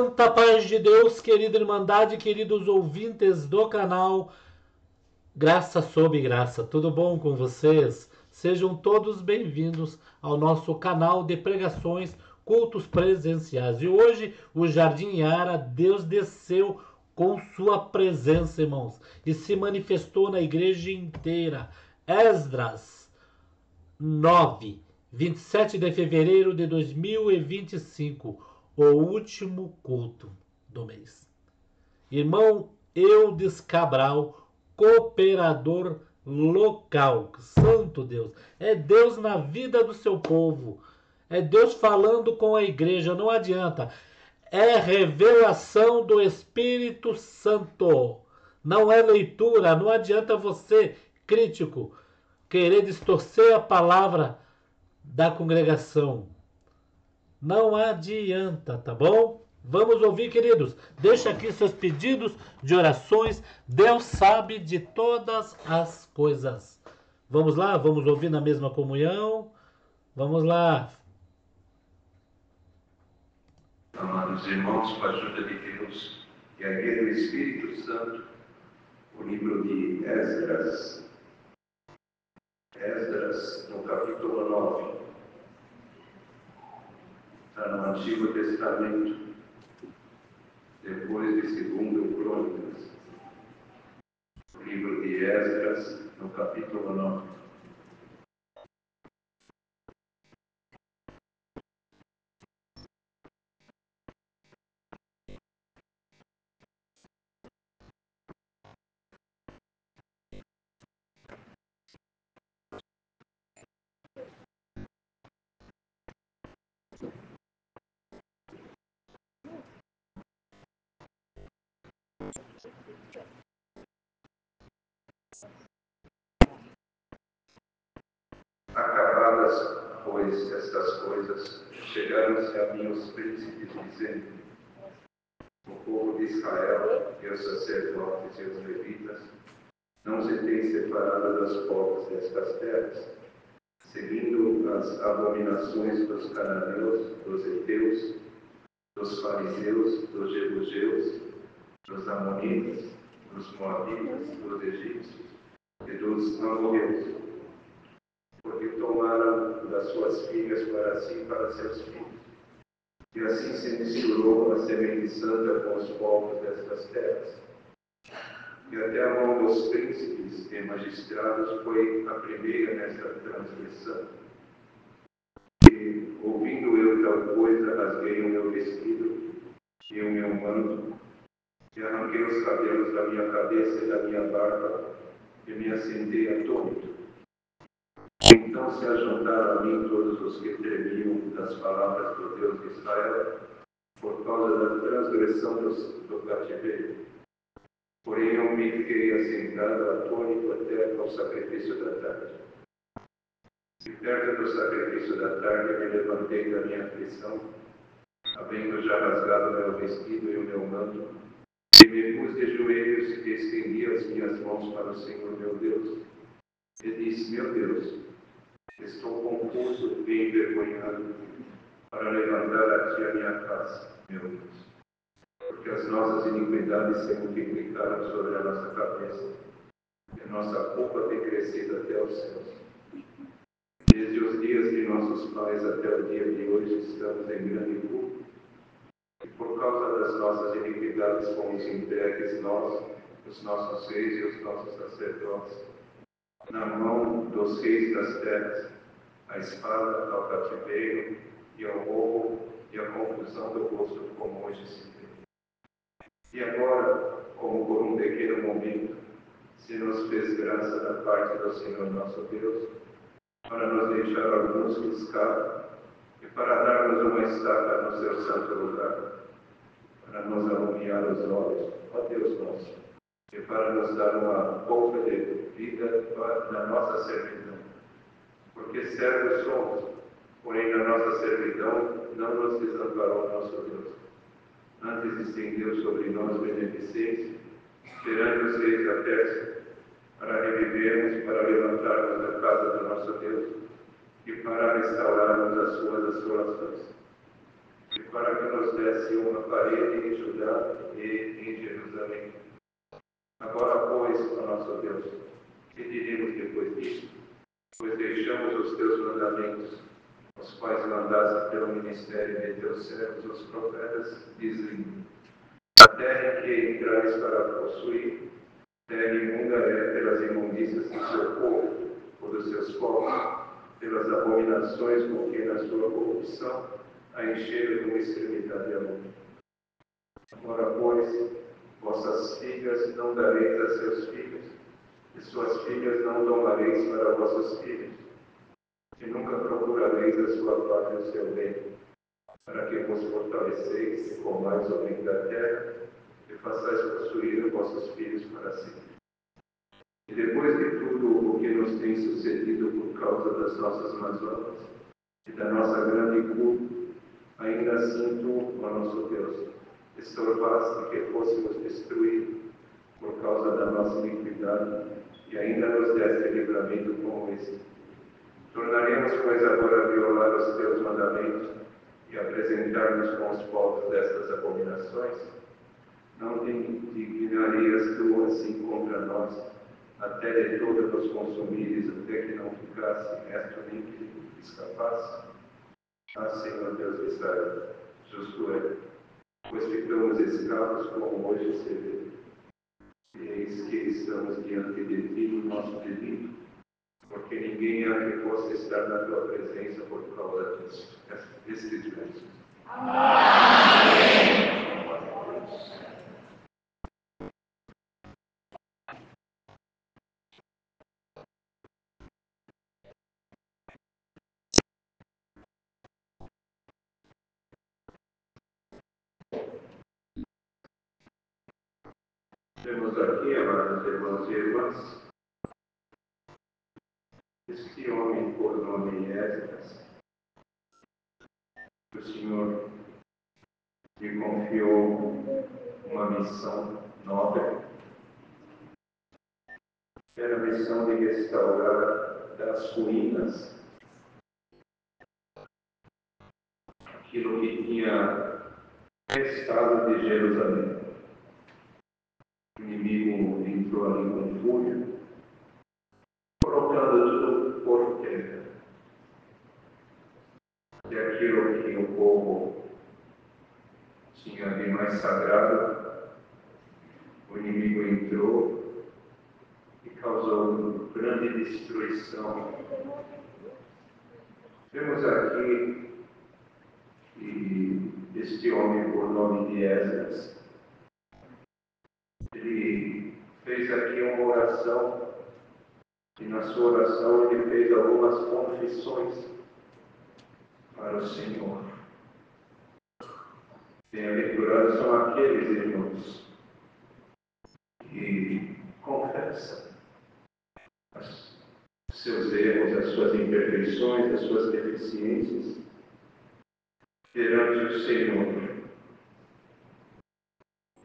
Santa paz de Deus, querida Irmandade, queridos ouvintes do canal Graça sobre Graça, tudo bom com vocês? Sejam todos bem-vindos ao nosso canal de pregações, cultos presenciais. E hoje, o Jardim Yara, Deus desceu com sua presença, irmãos, e se manifestou na igreja inteira. Esdras 9, 27 de fevereiro de 2025, o último culto do mês. Irmão Eudes Cabral, cooperador local. Santo Deus. É Deus na vida do seu povo. É Deus falando com a igreja. Não adianta. É revelação do Espírito Santo. Não é leitura. Não adianta você, crítico, querer distorcer a palavra da congregação. Não adianta, tá bom? Vamos ouvir, queridos. Deixa aqui seus pedidos de orações. Deus sabe de todas as coisas. Vamos lá? Vamos ouvir na mesma comunhão? Vamos lá. Amados irmãos, com a ajuda de Deus e a guia do Espírito Santo, o livro de Esdras, no capítulo 9, está no Antigo Testamento, depois de 2 Crônicas. O livro de Esdras, no capítulo 9. Acabadas, pois, estas coisas, chegaram-se a mim os príncipes, dizendo: o povo de Israel, e os sacerdotes e os levitas, não se têm separado das povos destas terras, seguindo as abominações dos cananeus, dos heteus, dos fariseus, dos jebuseus, dos amonitas, dos moabitas, dos egípcios e dos amorreus, porque tomaram das suas filhas para si e para seus filhos. E assim se misturou a semente santa com os povos destas terras. E até a mão dos príncipes e magistrados foi a primeira nesta transgressão. E, ouvindo eu tal coisa, rasguei o meu vestido e o meu manto, e arranquei os cabelos da minha cabeça e da minha barba, e me assentei atônito. Então se ajuntaram a mim todos os que tremiam das palavras do Deus de Israel, por causa da transgressão do cativeiro. Porém eu me fiquei assentado atônito até ao sacrifício da tarde. E perto do sacrifício da tarde me levantei da minha aflição, havendo já rasgado meu vestido e o meu manto, e me pus de joelhos e estendi as minhas mãos para o Senhor meu Deus. E disse: meu Deus, estou confuso e envergonhado para levantar a ti a minha face, meu Deus, porque as nossas iniquidades se multiplicaram sobre a nossa cabeça, e a nossa culpa tem crescido até os céus. Desde os dias de nossos pais até o dia de hoje estamos em grande culpa, e por causa das nossas iniquidades fomos entregues nós, os nossos reis e os nossos sacerdotes, na mão dos reis das terras, a espada, ao cativeiro e ao roubo e à confusão do rosto, como hoje se vê. E agora, como por um pequeno momento, se nos fez graça da parte do Senhor nosso Deus, para nos deixar alguns riscar e para darmos uma estaca no seu santo lugar, para nos alumiar os olhos, ó Deus nosso, e para nos dar uma pouca de vida na nossa servidão. Porque servos somos, porém na nossa servidão não nos desamparou nosso Deus. Antes estendeu sobre nós beneficência, perante os reis da Pérsia, para revivermos, para levantarmos a casa do nosso Deus e para restaurarmos as suas assolações. E para que nos desse uma parede em Judá e em Jerusalém. Agora, pois, ó nosso Deus, que diremos depois disso? Pois deixamos os teus mandamentos, os quais mandaste pelo ministério de teus servos, os profetas, dizendo: a terra em que entrares para possuir, terra imunda é pelas imundícias do seu povo, ou dos seus povos, pelas abominações com que na sua corrupção a encheram de uma extremidade de amor. Agora, pois, vossas filhas não dareis a seus filhos, e suas filhas não tomareis para vossos filhos, e nunca procurareis a sua parte e o seu bem, para que vos fortaleceis e comais o bem da terra, e façais possuir os vossos filhos para si. E depois de tudo o que nos tem sucedido por causa das nossas más obras e da nossa grande culpa, ainda assim tu, ó nosso Deus, estorvaste que fôssemos destruídos por causa da nossa iniquidade, e ainda nos deste livramento como este. Tornaremos, pois, agora a violar os teus mandamentos e apresentar-nos com os povos destas abominações? Não te indignarias tu assim contra nós, até de todos nos consumires, até que não ficasse resto nem que escapasse? Ah, Senhor Deus de Israel, justo é, pois ficamos escravos como hoje se vê. E eis que estamos diante de ti no nosso delito, porque ninguém há que possa estar na tua presença por causa disso. Estes versos. Amém. Temos aqui, amados irmãos e irmãs, este homem por nome Esdras. O Senhor me confiou uma missão nobre. Era a missão de restaurar das ruínas aquilo que tinha restado de Jerusalém. O inimigo entrou ali com fúria, colocando tudo por terra. E aquilo que o povo tinha de mais sagrado, o inimigo entrou e causou grande destruição. Temos aqui que este homem, por nome de Esdras, ele fez aqui uma oração, e na sua oração ele fez algumas confissões para o Senhor. Bem-aventurados são aqueles irmãos que confessam os seus erros, as suas imperfeições, as suas deficiências perante o Senhor.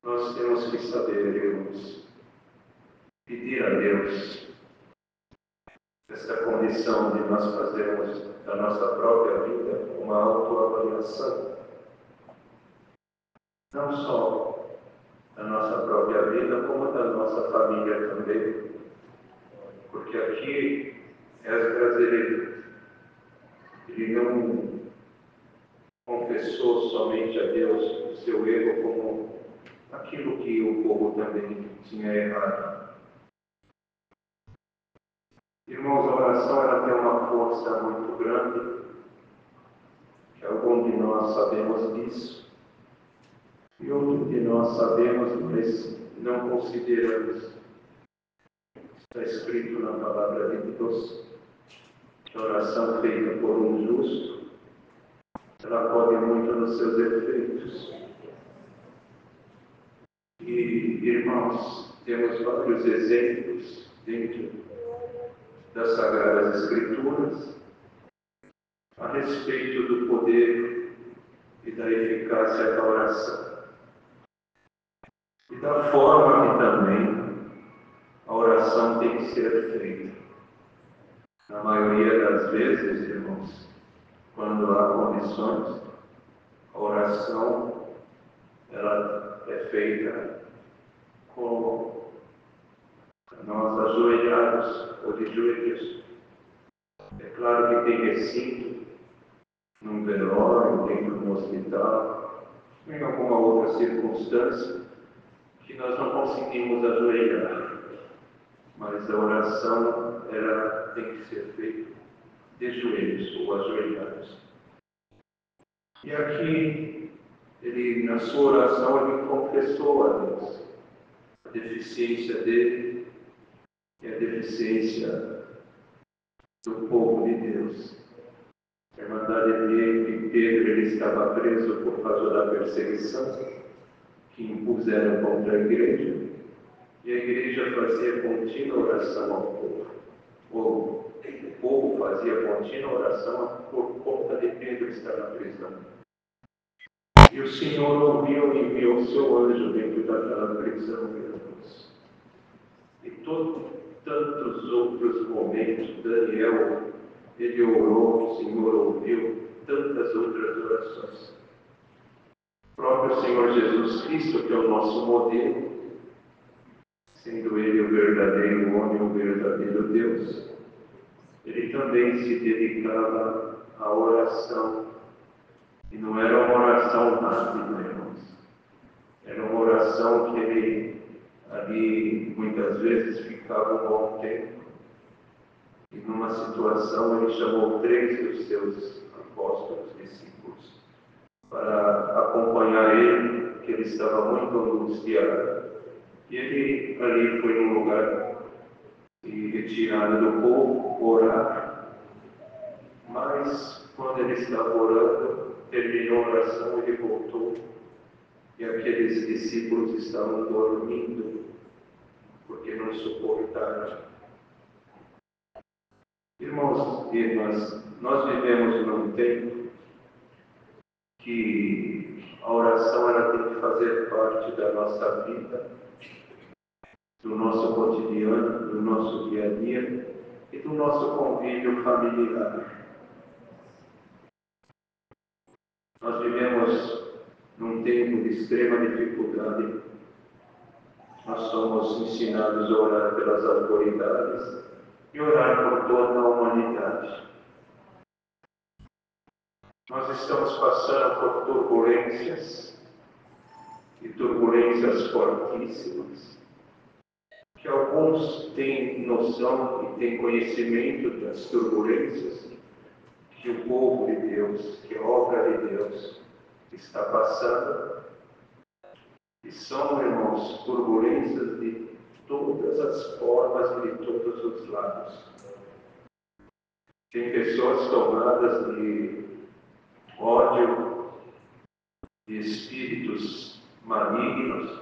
Nós temos que saber, irmãos, pedir a Deus esta condição de nós fazermos da nossa própria vida uma autoavaliação. Não só da nossa própria vida, como da nossa família também. Porque aqui, Esdras, ele não confessou somente a Deus o seu erro como aquilo que o povo também tinha errado. Irmãos, a oração ela tem uma força muito grande, que alguns de nós sabemos disso, e outros de nós sabemos, mas não consideramos. Está escrito na palavra de Deus que a oração feita por um justo, ela pode muito nos seus efeitos. E, irmãos, temos vários exemplos dentro das Sagradas Escrituras a respeito do poder e da eficácia da oração. E da forma que também a oração tem que ser feita. Na maioria das vezes, irmãos, quando há condições, a oração oração, ela é feita com nós ajoelhados ou de joelhos. É claro que tem recinto, num velório, dentro de um hospital, em alguma outra circunstância, que nós não conseguimos ajoelhar. Mas a oração, ela tem que ser feita de joelhos ou ajoelhados. E aqui, ele, na sua oração, ele confessou a Deus a deficiência dele e a deficiência do povo de Deus. A Irmandade vê que Pedro ele estava preso por causa da perseguição que impuseram contra a igreja, e a igreja fazia contínua oração ao povo. Ou o povo fazia contínua oração por conta de Pedro estar na prisão. E o Senhor ouviu e enviou o seu anjo dentro daquela prisão, irmãos. E tantos outros momentos, Daniel, ele orou, o Senhor ouviu tantas outras orações. O próprio Senhor Jesus Cristo, que é o nosso modelo, sendo Ele o verdadeiro homem, o verdadeiro Deus, Ele também se dedicava à oração. E não era uma oração rápida, irmãos. Era uma oração que Ele, ali, muitas vezes, ficava um bom tempo. E numa situação, Ele chamou 3 dos seus apóstolos, discípulos, para acompanhar Ele, que Ele estava muito angustiado. E Ele ali foi num lugar retirado do povo, orar. Mas, quando Ele estava orando, terminou a oração, Ele voltou. E aqueles discípulos estavam dormindo, porque não suportaram. Irmãos e irmãs, nós vivemos num tempo que a oração ela tem que fazer parte da nossa vida, do nosso cotidiano, do nosso dia a dia e do nosso convívio familiar. Nós vivemos num tempo de extrema dificuldade. Nós somos ensinados a orar pelas autoridades e orar por toda a humanidade. Nós estamos passando por turbulências, e turbulências fortíssimas, que alguns têm noção e têm conhecimento das turbulências que o povo de Deus, que a obra de Deus está passando. E são, irmãos, turbulências de todas as formas e de todos os lados. Tem pessoas tomadas de ódio, de espíritos malignos,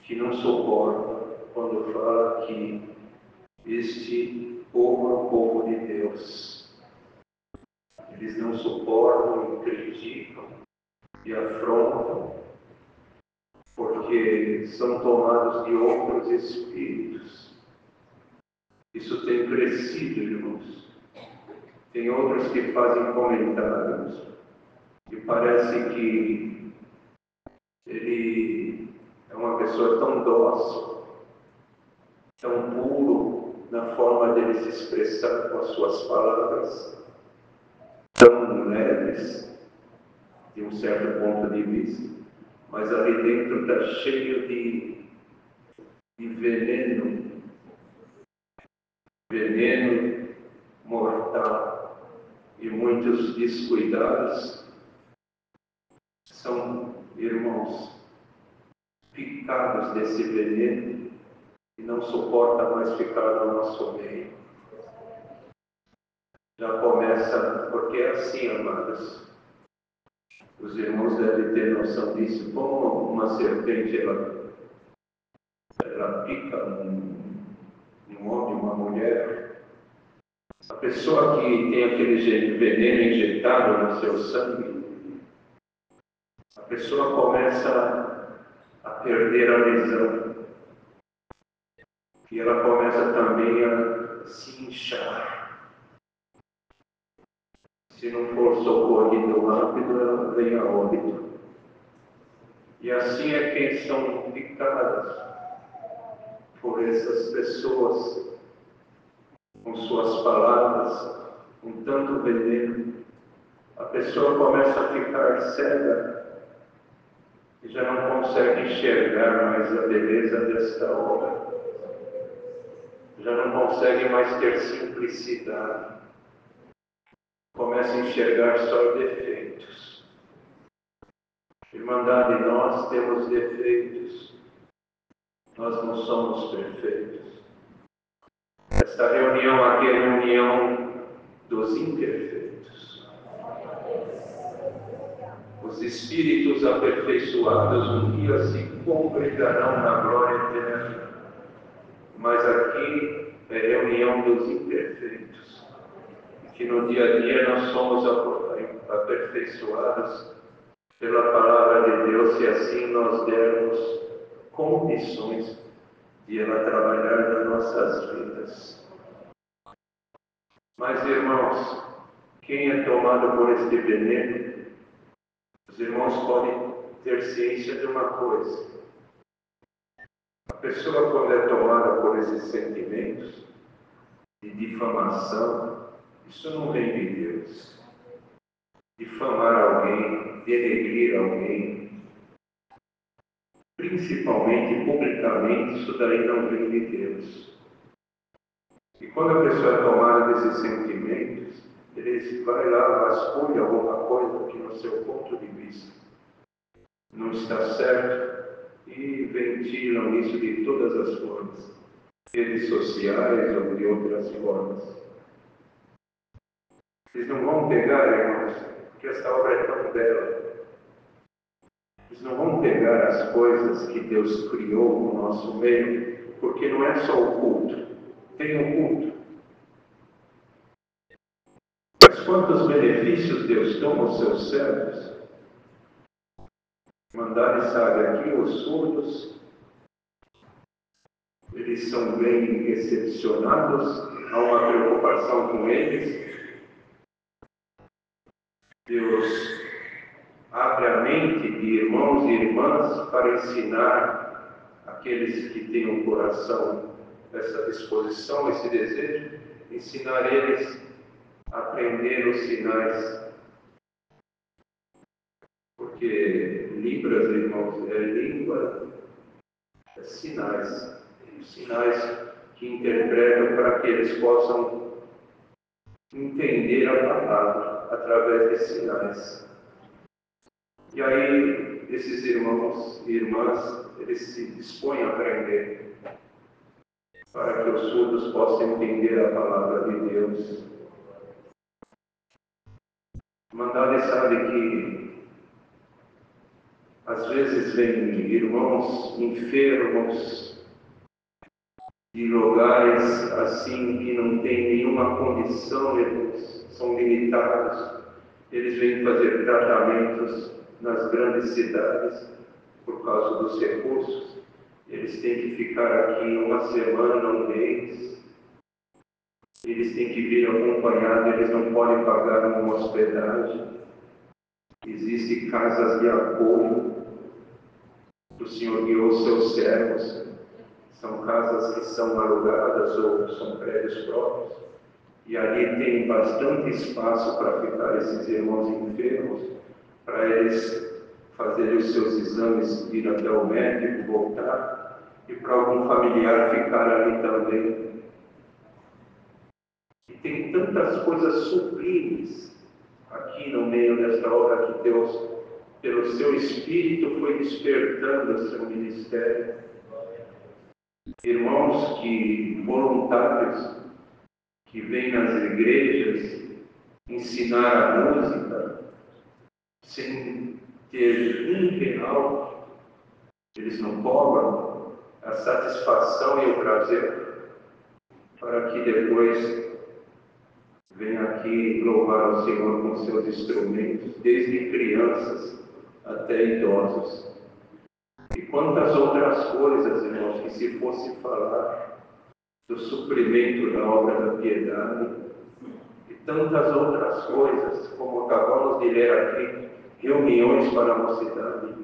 que não suportam quando fala que este povo é o povo de Deus. Eles não suportam e criticam e afrontam, porque são tomados de outros espíritos. Isso tem crescido, irmãos. Tem outros que fazem comentários e parece que ele é uma pessoa tão dócil, tão puro na forma dele se expressar com as suas palavras, tão leves, de um certo ponto de vista, mas ali dentro está cheio de veneno mortal. E muitos descuidados são, irmãos, picados desse veneno e não suporta mais ficar no nosso meio. Já começa, porque é assim, amados. Os irmãos devem ter noção disso. Como uma serpente, ela pica um homem, uma mulher. A pessoa que tem aquele veneno injetado no seu sangue, a pessoa começa a perder a visão. E ela começa também a se inchar. Se não for socorrido rápido, ela vem a óbito. E assim é quem são picadas por essas pessoas, com suas palavras, com tanto veneno. A pessoa começa a ficar cega e já não consegue enxergar mais a beleza desta obra. Já não consegue mais ter simplicidade. Começa a enxergar só defeitos. Irmandade, nós temos defeitos. Nós não somos perfeitos. Esta reunião aqui é a reunião dos imperfeitos. Os espíritos aperfeiçoados um dia se congregarão na glória eterna. Mas aqui é a reunião dos imperfeitos. Que no dia a dia nós somos aperfeiçoados pela palavra de Deus, se assim nós dermos condições de ela trabalhar nas nossas vidas. Mas, irmãos, quem é tomado por este veneno, os irmãos podem ter ciência de uma coisa. A pessoa, quando é tomada por esses sentimentos de difamação, isso não vem de Deus. Difamar alguém, denegrir alguém, principalmente publicamente, isso daí não vem de Deus. E quando a pessoa é tomada desses sentimentos, ele vai lá, vasculha alguma coisa que no seu ponto de vista não está certo e ventilam isso de todas as formas, redes sociais ou de outras formas. Vocês não vão pegar, irmãos, porque essa obra é tão bela. Vocês não vão pegar as coisas que Deus criou no nosso meio, porque não é só o culto. Tem o culto. Mas quantos benefícios Deus toma aos seus servos? Mandar sabe aqui, os surdos, eles são bem recepcionados, há uma preocupação com eles. Deus abre a mente de irmãos e irmãs para ensinar aqueles que têm um coração, essa disposição, esse desejo, ensinar eles a aprender os sinais. Porque Libras, irmãos, é língua, é sinais. Sinais que interpretam para que eles possam entender a palavra através de sinais. E aí, esses irmãos e irmãs, eles se dispõem a aprender para que os surdos possam entender a palavra de Deus. Mandade sabe que às vezes vêm irmãos enfermos de lugares assim que não tem nenhuma condição, eles são limitados. Eles vêm fazer tratamentos nas grandes cidades por causa dos recursos. Eles têm que ficar aqui uma semana, um mês. Eles têm que vir acompanhados, eles não podem pagar uma hospedagem. Existem casas de apoio do Senhor guiou os seus servos. São casas que são alugadas ou são prédios próprios. E ali tem bastante espaço para ficar esses irmãos enfermos, para eles fazerem os seus exames, ir até o médico, voltar, e para algum familiar ficar ali também. E tem tantas coisas sublimes aqui no meio desta obra que Deus, pelo seu Espírito, foi despertando o seu ministério. Irmãos voluntários, que vêm nas igrejas ensinar a música sem ter R$1, eles não cobram a satisfação e o prazer, para que depois venham aqui louvar o Senhor com seus instrumentos, desde crianças até idosos. E quantas outras coisas, irmãos, que se fosse falar do suprimento da obra da piedade, e tantas outras coisas, como acabamos de ler aqui, reuniões para a mocidade,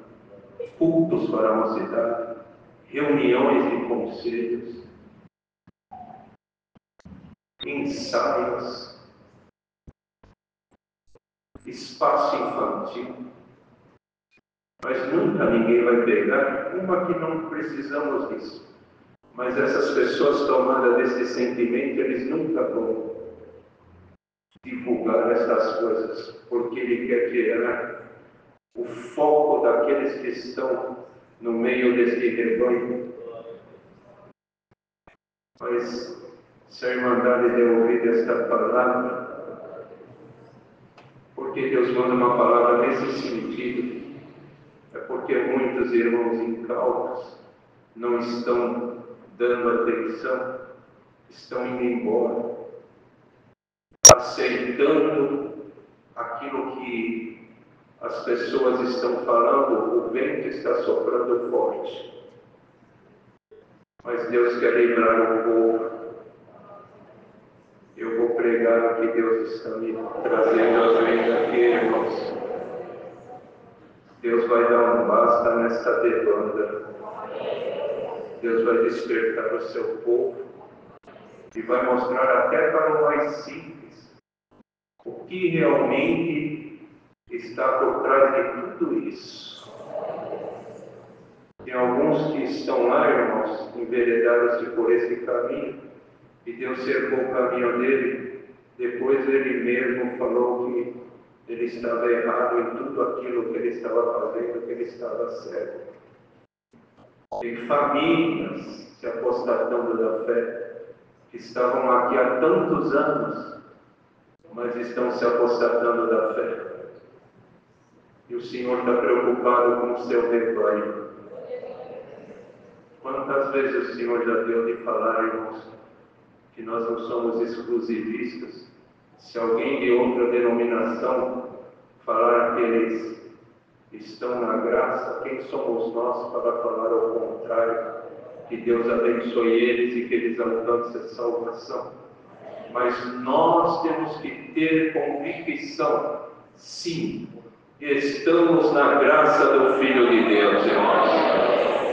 cultos para a mocidade, reuniões de conselhos, ensaios, espaço infantil. Mas nunca ninguém vai pegar uma que não precisamos disso. Mas essas pessoas tomadas desse sentimento, eles nunca vão divulgar essas coisas, porque ele quer tirar o foco daqueles que estão no meio desse rebanho. Mas se a Irmandade der ouvido esta palavra, porque Deus manda uma palavra nesse sentido, é porque muitos irmãos incautos não estão dando atenção, estão indo embora, aceitando aquilo que as pessoas estão falando. O vento está soprando forte, mas Deus quer lembrar o povo. Eu vou pregar o que Deus está me trazendo à frente aqui, irmãos. Deus vai dar um basta nesta demanda. Deus vai despertar o seu povo e vai mostrar até para o mais simples o que realmente está por trás de tudo isso. Tem alguns que estão lá, irmãos, enveredados por esse caminho, e Deus cercou o caminho dele. Depois ele mesmo falou que ele estava errado em tudo aquilo que ele estava fazendo, que ele estava certo. Tem famílias se apostatando da fé, que estavam aqui há tantos anos, mas estão se apostatando da fé. E o Senhor está preocupado com o seu rebanho. Quantas vezes o Senhor já deu de falar, irmãos, que nós não somos exclusivistas? Se alguém de outra denominação falar que eles estão na graça, quem somos nós para falar ao contrário? Que Deus abençoe eles e que eles alcancem a salvação. Mas nós temos que ter convicção, sim, estamos na graça do Filho de Deus, irmãos.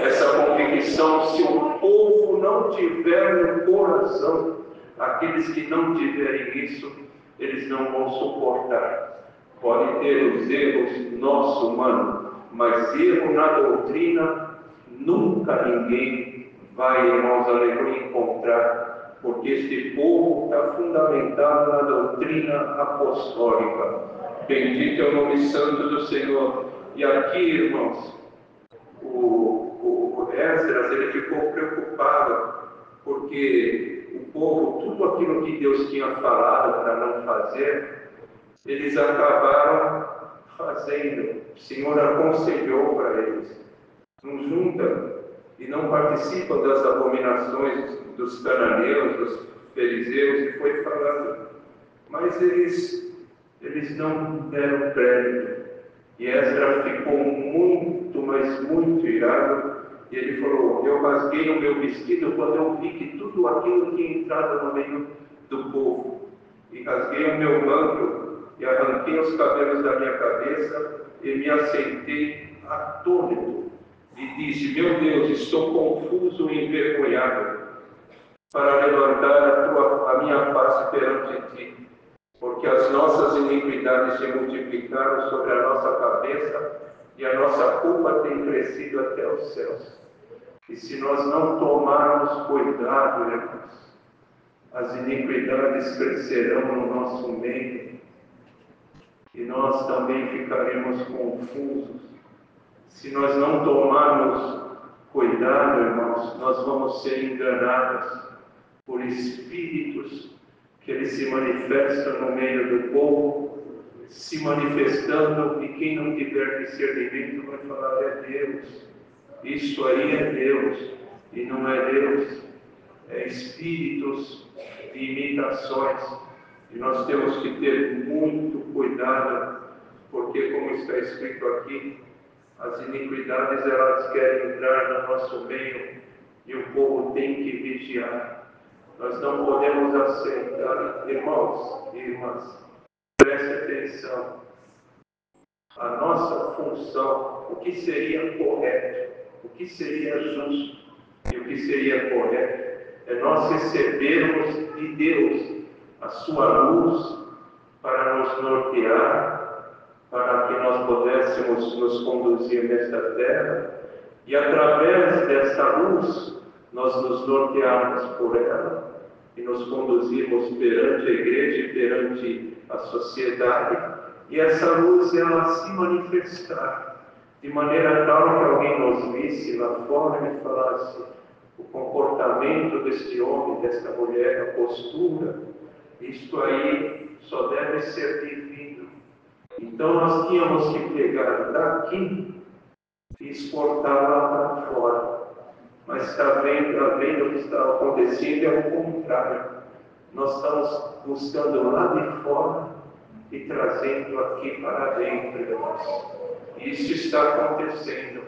Essa convicção, se o povo não tiver no coração, aqueles que não tiverem isso, eles não vão suportar. Pode ter os erros nosso humano, mas erro na doutrina nunca ninguém vai, irmãos, aleluia, encontrar, porque este povo está fundamentado na doutrina apostólica. Bendito é o nome santo do Senhor. E aqui, irmãos, o Esdras, ele ficou preocupado, porque o povo, tudo aquilo que Deus tinha falado para não fazer, eles acabaram fazendo. O Senhor aconselhou para eles: não juntam e não participam das abominações dos cananeus, dos fariseus, e foi falando. Mas eles não deram crédito. E Esdras ficou muito, mas muito irado. E ele falou: eu rasguei o meu vestido quando eu vi que tudo aquilo tinha entrado no meio do povo. E rasguei o meu manto e arranquei os cabelos da minha cabeça e me assentei atônito. E disse: meu Deus, estou confuso e envergonhado para levantar a minha face perante ti, porque as nossas iniquidades se multiplicaram sobre a nossa cabeça e a nossa culpa tem crescido até os céus. E se nós não tomarmos cuidado, irmãos, as iniquidades crescerão no nosso meio e nós também ficaremos confusos. Se nós não tomarmos cuidado, irmãos, nós vamos ser enganados por espíritos que eles se manifestam no meio do povo, se manifestando, e quem não tiver discernimento vai falar: é Deus, isso aí é Deus, e não é Deus, é espíritos de imitações. E nós temos que ter muito cuidado, porque, como está escrito aqui, as iniquidades, elas querem entrar no nosso meio, e o povo tem que vigiar. Nós não podemos aceitar, irmãos e irmãs, preste atenção. A nossa função, o que seria correto, o que seria justo e o que seria correto, é nós recebermos de Deus a sua luz para nos nortear, para que nós pudéssemos nos conduzir nesta terra, e através dessa luz, nós nos nortearmos por ela e nos conduzirmos perante a igreja e perante a sociedade, e essa luz ela se manifestar de maneira tal que alguém nos visse lá fora e falasse: o comportamento deste homem, desta mulher, a postura, isto aí só deve ser divino. Então nós tínhamos que pegar daqui e exportar lá para fora. Mas está vendo o que está acontecendo é o contrário. Nós estamos buscando lá de fora e trazendo aqui para dentro de nós. Isso está acontecendo.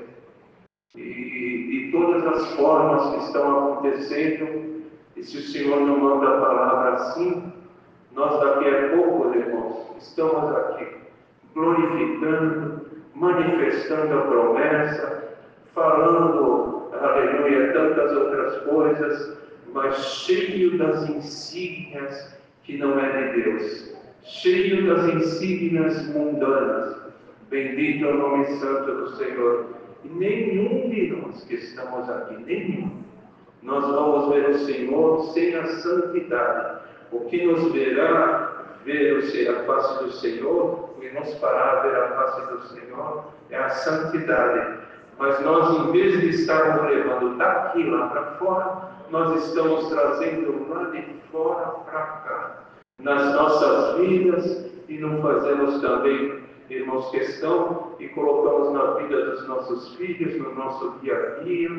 E de todas as formas que estão acontecendo, e se o Senhor não manda a palavra assim, nós daqui a pouco, irmãos, estamos aqui glorificando, manifestando a promessa, falando, aleluia, tantas outras coisas, mas cheio das insígnias que não é de Deus, cheio das insígnias mundanas. Bendito é o nome santo do Senhor. E nenhum de nós que estamos aqui, nenhum, nós vamos ver o Senhor sem a santidade. O que nos verá ver a face do Senhor, o que nos fará ver a face do Senhor, é a santidade. Mas nós, em vez de estarmos levando daqui lá para fora, nós estamos trazendo lá de fora para cá, nas nossas vidas, e não fazemos também, irmãos, questão e colocamos na vida dos nossos filhos, no nosso dia a dia,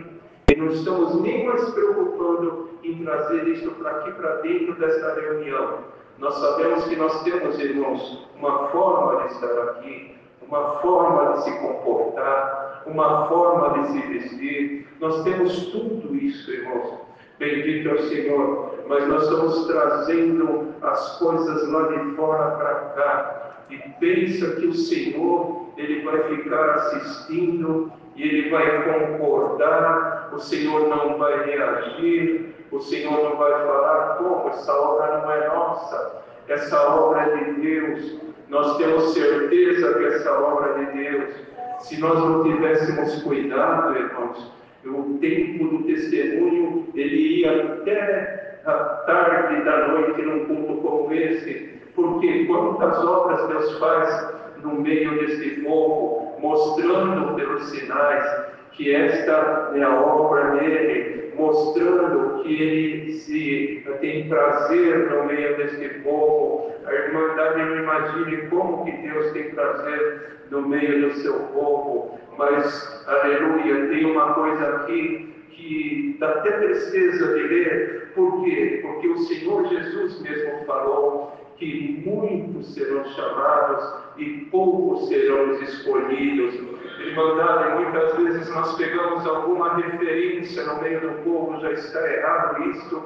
e não estamos nem mais preocupando em trazer isso para aqui, para dentro desta reunião. Nós sabemos que nós temos, irmãos, uma forma de estar aqui, uma forma de se comportar, uma forma de se vestir. Nós temos tudo isso, irmãos. Bendito é o Senhor. Mas nós estamos trazendo as coisas lá de fora para cá. E pensa que o Senhor, Ele vai ficar assistindo e Ele vai concordar. O Senhor não vai reagir. O Senhor não vai falar: como essa obra não é nossa, essa obra é de Deus. Nós temos certeza que essa obra é de Deus. Se nós não tivéssemos cuidado, irmãos, o tempo do testemunho, ele ia até a tarde da noite num culto como esse, porque quantas obras Deus faz no meio deste povo, mostrando pelos sinais que esta é a obra dele, mostrando que ele se tem prazer no meio deste povo. A Irmandade não imagine como que Deus tem prazer no meio do seu povo, mas, aleluia, tem uma coisa aqui que dá até tristeza de ler. Por quê? Porque o Senhor Jesus mesmo falou que muitos serão chamados e poucos serão os escolhidos. Irmandade, muitas vezes nós pegamos alguma referência no meio do povo, já está errado isso,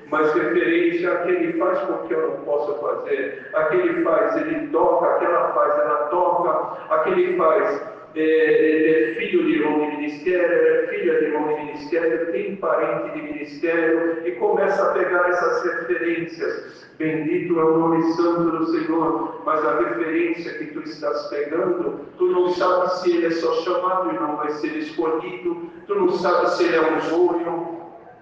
mas referência àquele faz porque eu não posso fazer, aquele faz, ele toca, aquela faz, ela toca, aquele faz, é filho de irmão de ministério, é filha de irmão de ministério, tem parente de ministério, e começa a pegar essas referências. Bendito é o nome santo do Senhor, mas a referência que tu estás pegando, tu não sabes se ele é só chamado e não vai ser escolhido, tu não sabes se ele é um joio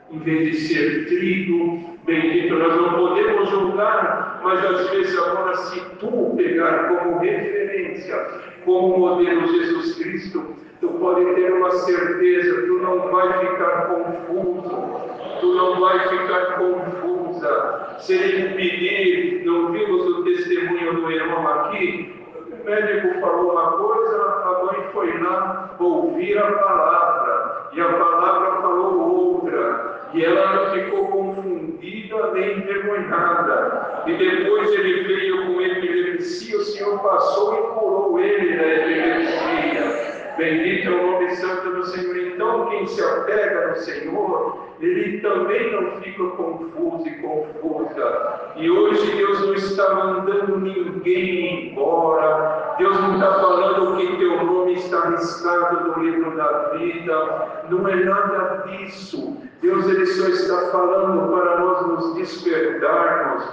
em vez de ser trigo. Bendito, nós não podemos julgar, mas às vezes agora, se tu pegar como referência, como modelo Jesus Cristo, tu pode ter uma certeza, tu não vai ficar confuso, tu não vai ficar confusa. Se ele pedir, não vimos o testemunho do irmão aqui, o médico falou uma coisa, a mãe foi lá ouvir a palavra, e a palavra falou outra, e ela não ficou confundida nem envergonhada. E depois ele veio com epilepsia, o Senhor passou e curou ele da epilepsia. Bendito é o nome santo do Senhor. Então, quem quem se apega no Senhor, ele também não fica confuso e confusa. E hoje Deus não está mandando ninguém embora. Deus não está falando que teu nome está riscado no livro da vida. Não é nada disso. Deus ele só está falando para nós nos despertarmos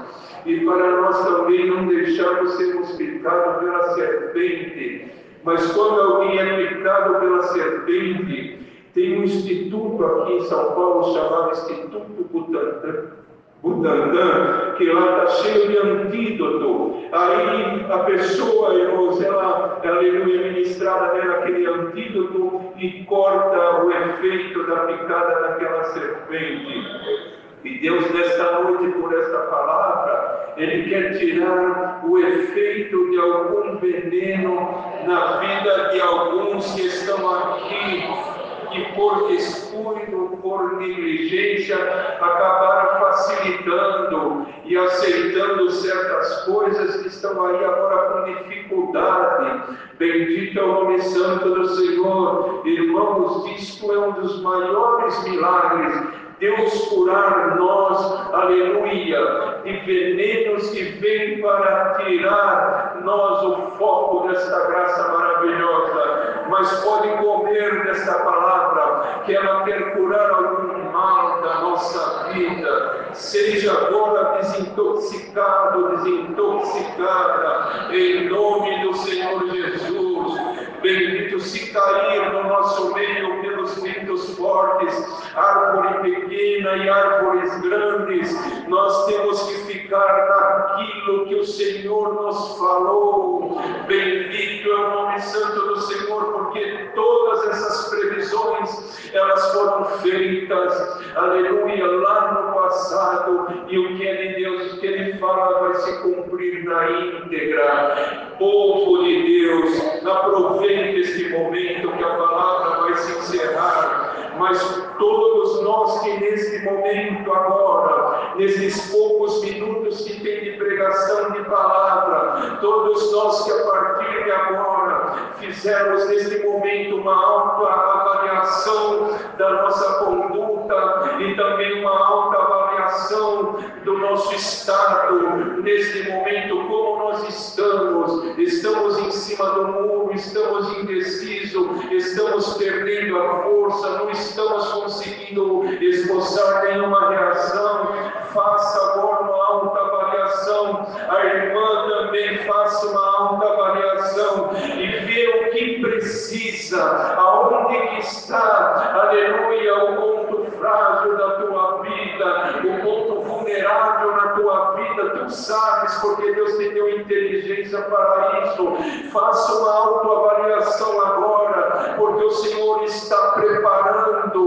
e para nós também não deixarmos sermos picados pela serpente. Mas quando alguém é picado pela serpente, tem um instituto aqui em São Paulo chamado Instituto Butantan, que lá está cheio de antídoto. Aí a pessoa, irmãos, ela é ministrada naquele antídoto e corta o efeito da picada daquela serpente. E Deus, nesta noite, por esta palavra, Ele quer tirar o efeito de algum veneno na vida de alguns que estão aqui, que por descuido, por negligência, acabaram facilitando e aceitando certas coisas que estão aí agora com dificuldade. Bendito é o nome santo do Senhor. Irmãos, isto é um dos maiores milagres. Deus curar nós, aleluia, de venenos que vêm para tirar nós o foco desta graça maravilhosa. Mas pode comer desta palavra, que ela quer curar algum mal da nossa vida. Seja agora desintoxicado, desintoxicada, em nome do Senhor Jesus. Bendito se cair no nosso meio pelos ventos fortes, árvore pequena e árvores grandes, nós temos que ficar naquilo que o Senhor nos falou. Bendito é o nome santo do Senhor, porque todas essas previsões, elas foram feitas, aleluia, lá no passado, e o que é de Deus, o que Ele fala, vai se cumprir na íntegra. Povo de Deus, aproveite este momento que a palavra vai se encerrar, mas todos nós que neste momento agora, nesses poucos minutos que tem de pregação de palavra, todos nós que a partir de agora fizemos neste momento uma autoavaliação da nossa conduta e também uma autoavaliação do nosso estado, neste momento, como nós estamos em cima do muro, estamos indecisos, estamos perdendo a força, não estamos conseguindo esboçar nenhuma reação. Faça agora uma autoavaliação, a irmã também faça uma autoavaliação e vê o que precisa, aonde que está, aleluia, o ponto frágil da tua vida, o ponto vulnerável na tua vida. Tu sabes, porque Deus te deu inteligência para isso. Faça uma autoavaliação agora, porque o Senhor está preparando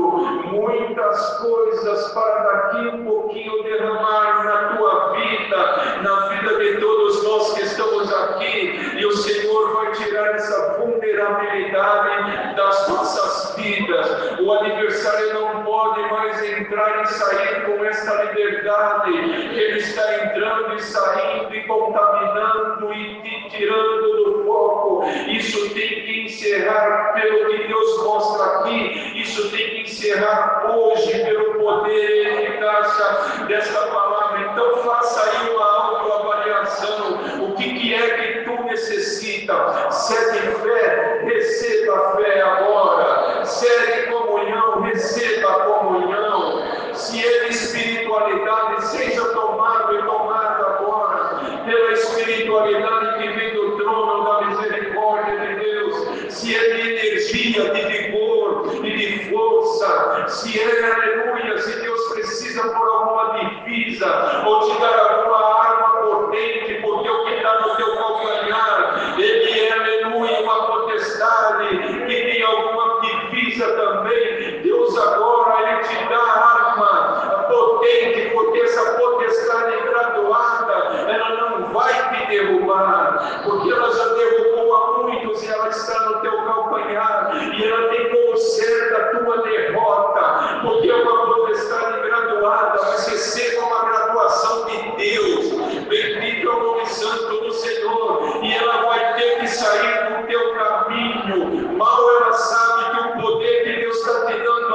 muitas coisas para daqui um pouquinho derramar na tua vida, na vida de todos nós que estamos aqui, e o Senhor vai tirar essa vulnerabilidade das nossas vidas. O adversário não pode mais entrar e sair com esta liberdade, ele está entrando e saindo e contaminando e te tirando do foco. Isso tem que encerrar pelo que Deus mostra aqui, isso tem que encerrar hoje pelo poder e eficácia desta palavra. Então faça aí uma autoavaliação, o que é que tu necessita. Se é de fé, receba a fé agora. Se é de comunhão, receba a comunhão. Se é de espiritualidade, seja tomado e tomado agora pela espiritualidade que vem do trono da misericórdia de Deus. Se é de energia, de vigor e de força, se é, aleluia, se Deus precisa por alguma divisa ou te dar alguma arma potente, porque o que está no teu calcanhar, ele é, aleluia, uma potestade que tem alguma divisa também. Deus agora, ele te dá arma potente, porque essa potestade graduada, ela não vai te derrubar, porque ela já derrubou a muitos e ela está no teu calcanhar, e ela tem como certa a tua derrota, porque é uma potestade graduada, mas receba uma graduação de Deus. Bendito é o nome santo do Senhor, e ela vai ter que sair do teu caminho. Mal ela sabe que o poder que Deus está te dando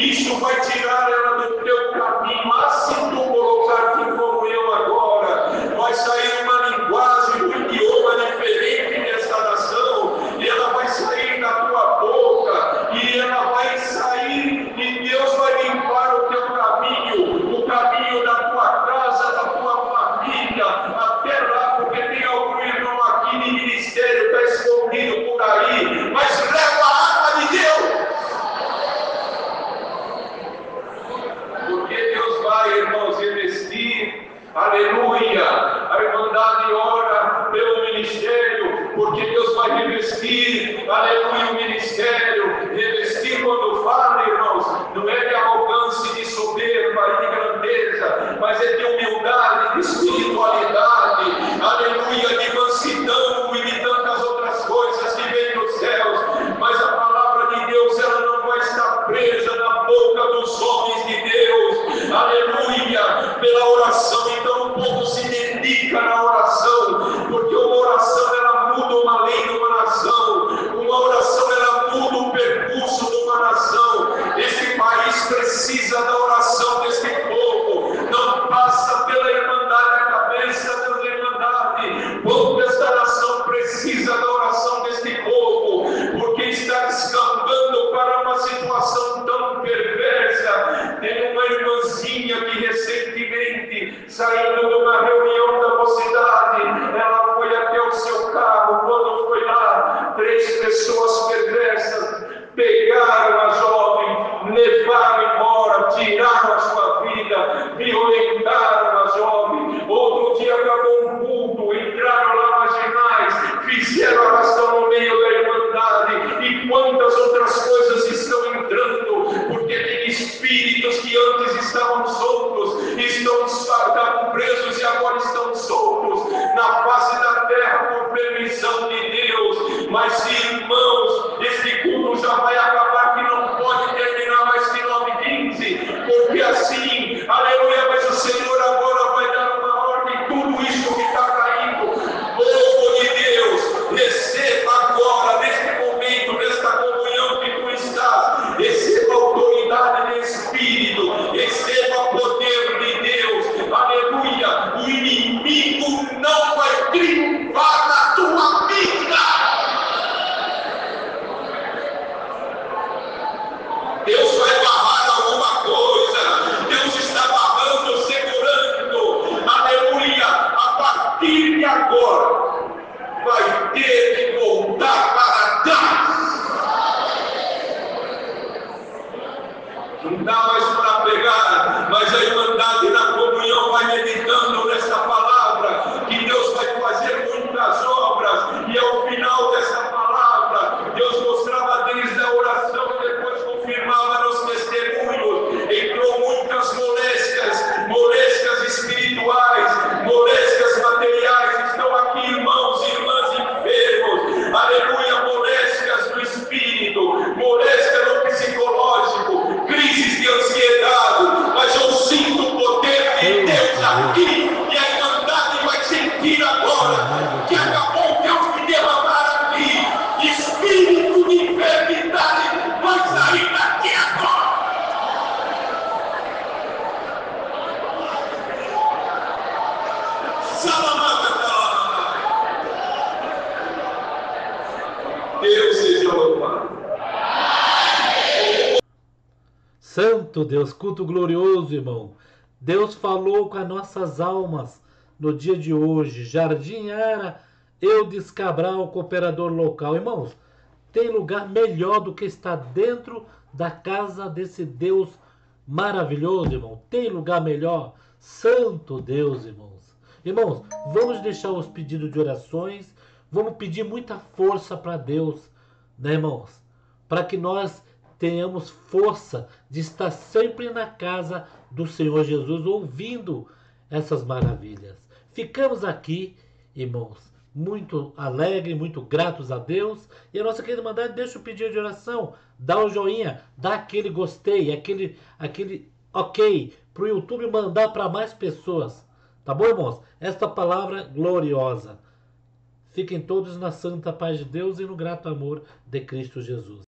Isso vai tirar ela do teu caminho. Se tu colocar em comunhão agora, vai sair uma linguagem, um idioma diferente dessa nação, e ela vai sair da tua boca, e ela vai sair, e Deus vai limpar o teu caminho, o caminho da tua casa, da tua família, até lá, porque tem algum irmão aqui de ministério, está escondido por aí, mas leva a arma de Deus. Porque Deus vai, irmãos, investir, aleluia, a Irmandade ora pelo ministério, porque Deus vai revestir, aleluia, o ministério, revestir quando fala, irmãos, não é de arrogância, de soberba e de grandeza, mas é de humildade, de espiritualidade, aleluia, de mansidão e de tantas outras coisas que vêm dos céus, mas a palavra de Deus, ela não vai estar presa na boca dos homens de Deus, aleluia, pela oração. Então o povo se dedica na oração, porque uma oração ela muda uma lei numa nação, uma oração ela muda o percurso de uma nação. Este país precisa da oração deste povo, não passa pela Irmandade, a cabeça da Irmandade, quando esta nação precisa da oração deste povo, porque está descambando para uma situação tão perversa. Tem uma irmãzinha que recentemente, saindo de uma reunião da mocidade, ela foi até o seu carro. Quando foi lá, 3 pessoas perversas pegaram a jovem, levaram embora, tiraram a sua vida, violentaram a jovem. Outro dia acabou um culto, entraram lá marginais, fizeram arrastão no meio da Irmandade, e quantas outras coisas estão entrando, porque tem espíritos que antes estavam soltos, estavam presos e agora estão soltos na face da terra por permissão de Deus. Mas, irmãos, este culto já vai acabar, que não pode terminar mais que 9h15, porque assim, aleluia, mas o Senhor agora vai dar uma ordem, tudo isso que está caindo, povo de Deus, receba agora, neste momento, nesta comunhão que tu estás, receba autoridade de Espírito, receba poder de Deus, aleluia, o inimigo não vai triunfar na tua vida. Deus vai barrar alguma coisa, Deus está barrando, segurando, aleluia, a partir de agora, vai ter que voltar para trás. Não dá mais para pegar, mas a Irmandade na comunhão vai meditando nesta palavra, que Deus vai fazer muitas obras, e ao final dessa palavra, Deus mostrava desde a oração e depois confirmava nos testemunhos. Entrou muitas molésticas espirituais, molésticas materiais. Estão aqui irmãos e irmãs enfermos, aleluia, molésticas do espírito, moléstia no psicológico, crises de ansiedade, mas eu sinto o poder de Deus aqui, e a Irmandade vai sentir agora que acabou Deus me derramar aqui. Espírito de enfermidade vai sair daqui agora. Deus seja louvado. Santo Deus, culto glorioso, irmão. Deus falou com as nossas almas no dia de hoje. Jardim Ara, Eudes Cabral, cooperador local. Irmãos, tem lugar melhor do que estar dentro da casa desse Deus maravilhoso, irmão. Tem lugar melhor. Santo Deus, irmãos. Irmãos, vamos deixar os pedidos de orações. Vamos pedir muita força para Deus, né, irmãos? Para que nós tenhamos força de estar sempre na casa do Senhor Jesus, ouvindo essas maravilhas. Ficamos aqui, irmãos, muito alegres, muito gratos a Deus. E a nossa querida Irmandade, deixa o pedido de oração, dá o joinha, dá aquele gostei, aquele ok, para o YouTube mandar para mais pessoas. Tá bom, irmãos? Esta palavra gloriosa. Fiquem todos na santa paz de Deus e no grato amor de Cristo Jesus.